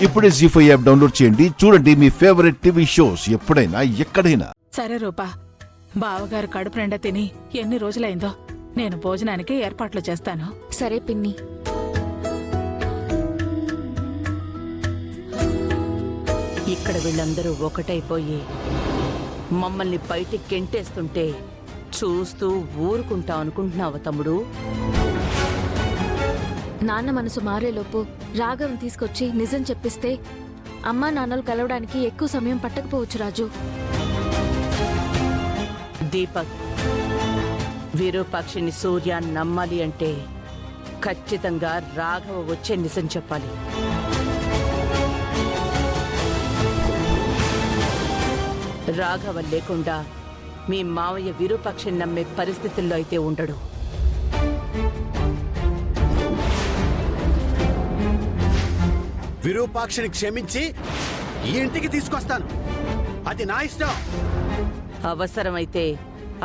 ఇప్పుడే జీ5 app download చేయండి. చూడండి మీ ఫేవరెట్ టీవీ షోస్ ఎప్పుడైనా ఎక్కడైనా. సరే రూపా, బావగారు కడుపు నిండా తిని ఎన్ని రోజులైందో. నేను భోజనానికి ఏర్పాట్లు చేస్తాను. సరే పిన్ని. ఇక్కడ వీళ్ళందరూ ఒకటైపోయి మమ్మల్ని బయటికి గెంటేస్తుంటే చూస్తూ ఊరుకుంటా అనుకుంటున్నావా తమ్ముడు? నాన్న మనసు మారేలోపు రాఘవం తీసుకొచ్చి నిజం చెప్పిస్తే అమ్మా నాన్నలు కలవడానికి ఎక్కువ సమయం పట్టకపోవచ్చు రాజు. దీపక్, విరూపాక్షిని సూర్య నమ్మాలి అంటే ఖచ్చితంగా రాఘవ వచ్చే నిజం చెప్పాలి. రాఘవ లేకుండా మీ మావయ్య విరూపాక్షిని నమ్మే పరిస్థితుల్లో అయితే ఉండడు. విరూపాక్షిని క్షమించి ఈ ఇంటికి తీసుకొస్తాను. అది నా ఇష్టం. అవసరమైతే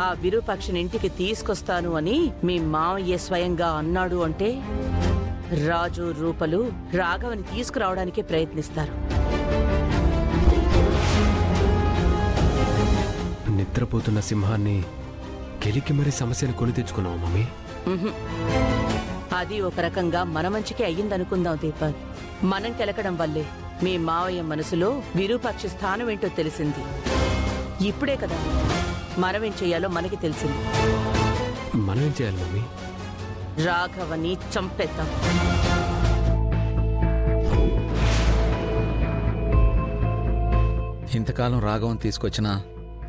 ఆ విరూపాక్షిని ఇంటికి తీసుకొస్తాను అని మీ మావయ్య స్వయంగా అన్నాడు అంటే రాజు రూపలు రాఘవని తీసుకురావడానికి ప్రయత్నిస్తారు. నిద్రపోతున్న సింహాన్ని గెలికి మరీ సమస్యను కొని తెచ్చుకున్నావు మమ్మీ. అది ఒక రకంగా మన మంచికే అయ్యిందనుకుందాం దీపక్. మనం కెలకడం వల్లే మీ మావయ్య మనసులో విరూపాక్షి స్థానం ఏంటో తెలిసింది. ఇప్పుడే కదా మనమేం చెయ్యాలో మనకి తెలిసింది. మనమేం చేయాలి మమ్మీ? రాఘవని చంపేద్దాం. ఇంతకాలం రాఘవం తీసుకొచ్చినా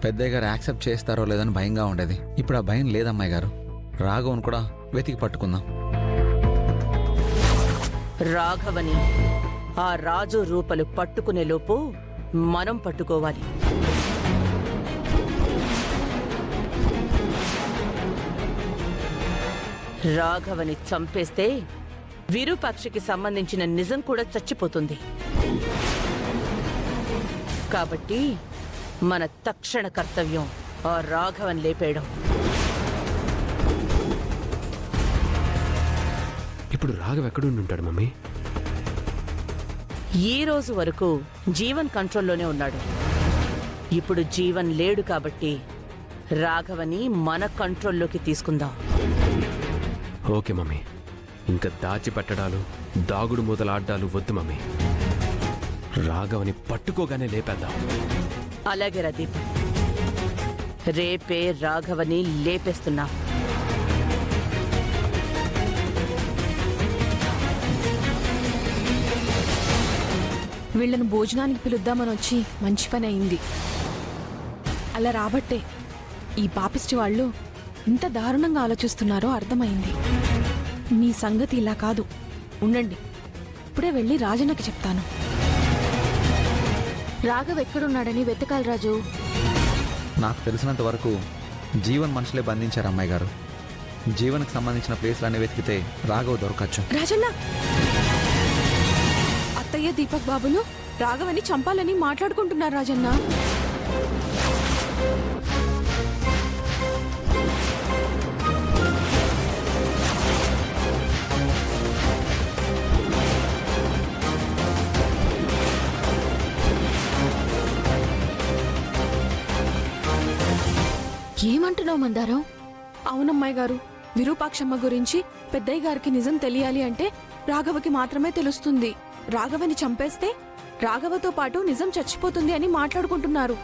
పెద్దయ్య గారు యాక్సెప్ట్ చేస్తారో లేదని భయంగా ఉండేది. ఇప్పుడు ఆ భయం లేదమ్మాయి గారు. రాఘవన్ కూడా వెతికి పట్టుకుందాం. రాఘవని ఆ రాజు రూపలు పట్టుకునే లోపు మనం పట్టుకోవాలి. రాఘవని చంపేస్తే విరూపాక్షికి సంబంధించిన నిజం కూడా చచ్చిపోతుంది. కాబట్టి మన తక్షణ కర్తవ్యం ఆ రాఘవన్ లేపేయడం. ఇప్పుడు రాఘవ్ ఎక్కడుండి ఉంటాడు మమ్మీ? ఈ రోజు వరకు జీవన్ కంట్రోల్లోనే ఉన్నాడు. ఇప్పుడు జీవన్ లేడు కాబట్టి రాఘవని మన కంట్రోల్లోకి తీసుకుందాం. ఓకే మమ్మీ, ఇంకా దాచిపెట్టడాలు దాగుడు మూతలాడ్డాలు వద్దు మమ్మీ. రాఘవని పట్టుకోగానే లేపేద్దాం. అలాగే రదీప్, రేపే రాఘవని లేపేస్తున్నా. వీళ్లను భోజనానికి పిలుద్దామని వచ్చి మంచి పని అయింది. అలా రాబట్టే ఈ పాపిష్టి వాళ్ళు ఇంత దారుణంగా ఆలోచిస్తున్నారో అర్థమైంది. మీ సంగతి ఇలా కాదు. ఉండండి, ఇప్పుడే వెళ్ళి రాజన్నకి చెప్తాను. రాఘవ్ ఎక్కడున్నాడని వెతకాలి రాజు. నాకు తెలిసినంత వరకు జీవన్ మనుషులే బంధించారు అమ్మాయి గారు. జీవన్కి సంబంధించిన ప్లేస్లన్నీ వెతికితే రాఘవ్ దొరకచ్చు. రాజన్న, అత్తయ్య దీపక్ బాబులు రాఘవని చంపాలని మాట్లాడుకుంటున్నారు రాజన్న. ఏమంటున్నావు మందారం? అవునమ్మాయి గారు, విరూపాక్షమ్మ గురించి పెద్దయ్య గారికి నిజం తెలియాలి అంటే రాఘవకి మాత్రమే తెలుస్తుంది. రాఘవని చంపేస్తే రాఘవతో పాటు నిజం చచ్చిపోతుంది అని మాట్లాడుకుంటున్నారు.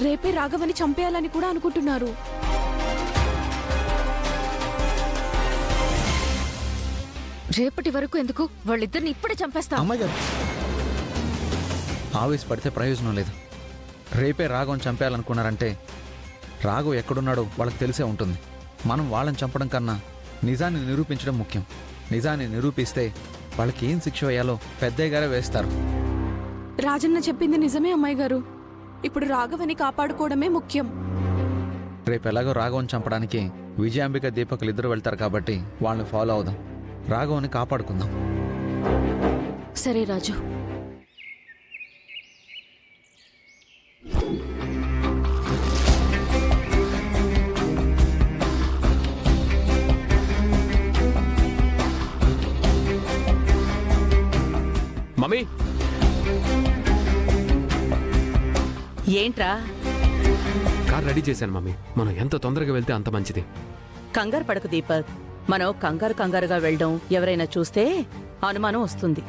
రేపే రాఘవని చంపేయాలని కూడా అనుకుంటున్నారు. రేపటి వరకు ఎందుకు? వాళ్ళిద్దరిని ఇప్పుడే చంపేస్తా. అమ్మాయి గారు ఆవేశపడితే ప్రయోజనం లేదు. రేపే రాఘవన్ చంపేయాలనుకున్నారంటే రాఘవ్ ఎక్కడున్నాడో వాళ్ళకి తెలిసే ఉంటుంది. మనం వాళ్ళని చంపడం కన్నా నిజాన్ని నిరూపించడం ముఖ్యం. నిజాన్ని నిరూపిస్తే వాళ్ళకి ఏం శిక్ష వేయాలో పెద్దయ్య గారే వేస్తారు. రాజన్న చెప్పింది నిజమే అమ్మాయి గారు. ఇప్పుడు రాఘవని కాపాడుకోవడమే ముఖ్యం. రేపు ఎలాగో రాఘవన్ చంపడానికి విజయాంబిక దీపకులు ఇద్దరు వెళ్తారు కాబట్టి వాళ్ళని ఫాలో అవుదాం. రాఘవని కాపాడుకుందాం. సరే రాజు. మమ్మీ ఏంట్రా? కార్ రెడీ చేశాను మమ్మీ. మనం ఎంత తొందరగా వెళ్తే అంత మంచిది. కంగారు పడకు దీపక్. మనం కంగారుగా వెళ్ళడం ఎవరైనా చూస్తే అనుమానం వస్తుంది.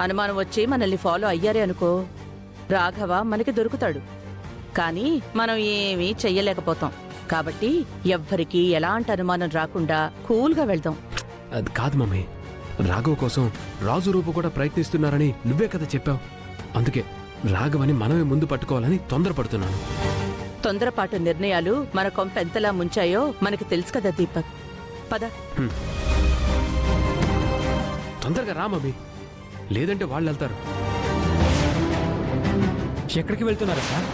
అనుమానం వచ్చి మనల్ని ఫాలో అయ్యారే అనుకో, రాఘవ మనకి దొరుకుతాడు. కానీ మనం ఏమీ చెయ్యలేకపోతాం. కాబట్టి ఎవ్వరికీ ఎలాంటి అనుమానం రాకుండా కూల్గా వెళ్దాం. అది కాదు మమ్మీ, రాఘవ్ కోసం రాజు రూపు కూడా ప్రయత్నిస్తున్నారని నువ్వే కదా చెప్పావు. అందుకే రాఘవని మనమే ముందు పట్టుకోవాలని తొందరపడుతున్నాను. తొందరపాటు నిర్ణయాలు మన కొంప ఎంతలా ముంచాయో మనకి తెలుసు కదా దీపక్. పద. తొందరగా రా మమ్మీ, లేదంటే వాళ్ళు వెళ్తారు. ఎక్కడికి వెళ్తున్నారా సార్?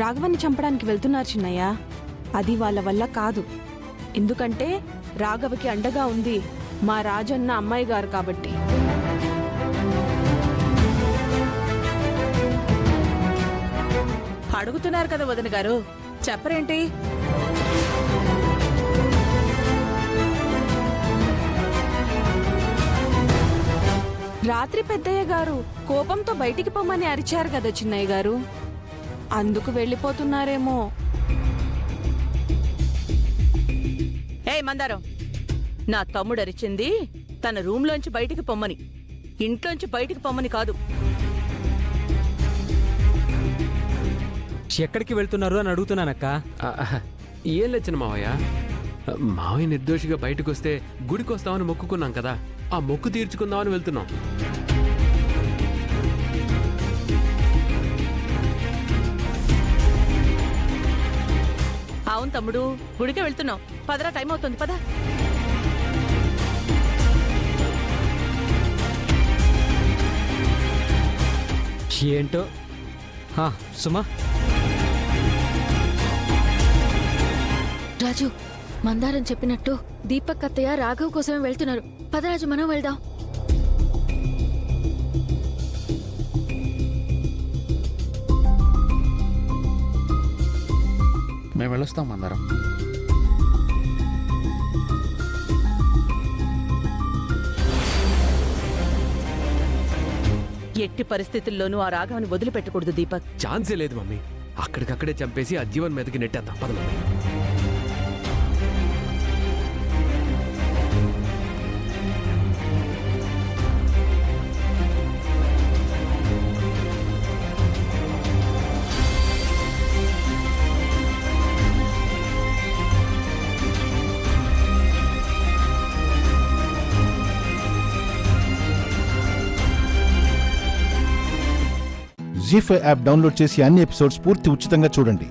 రాఘవన్ని చంపడానికి వెళ్తున్నారు చిన్నయ్య. అది వాళ్ళ వల్ల కాదు. ఎందుకంటే రాఘవకి అండగా ఉంది మా రాజన్న అమ్మాయి గారు కాబట్టి. అడుగుతున్నారు కదా వదిన గారు, చెప్పరేంటి? రాత్రి పెద్దయ్య గారు కోపంతో బయటికి పొమ్మని అరిచారు కదా చిన్నయ్య గారు, అందుకు వెళ్ళిపోతున్నారేమో. మందారం, నా తమ్ముడు అరిచింది తన రూంలోంచి బయటికి పొమ్మని, ఇంట్లోంచి బయటికి పొమ్మని కాదు. ఎక్కడికి వెళ్తున్నారు అని అడుగుతున్నానక్క. ఏం లేచిన మావయ్య, మావయ్య నిర్దోషిగా బయటకు వస్తే గుడికి వస్తామని మొక్కుకున్నాం కదా, ఆ మొక్కు తీర్చుకుందామని వెళ్తున్నాం. అవును తమ్ముడు, గుడికే వెళ్తున్నాం. పదరా, టైం అవుతుంది, పద. ఏంటో సుమా. రాజు, మందారం చెప్పినట్టు దీపక్ అత్తయ్య రాఘవ్ కోసమే వెళ్తున్నారు. పదరాజు, మనం వెళ్దాం. మేము వెళ్ళొస్తాం మందారం. ఎట్టి పరిస్థితుల్లోనూ ఆ రాఘవని వదిలిపెట్టకూడదు దీపక్. ఛాన్సే లేదు మమ్మీ, అక్కడికక్కడే చంపేసి ఆ జీవన్ మీదకి నెట్టేద్దాం. పద మమ్మీ. జీ5 యాప్ డౌన్లోడ్ చేసి అన్ని ఎపిసోడ్స్ పూర్తి ఉచితంగా చూడండి.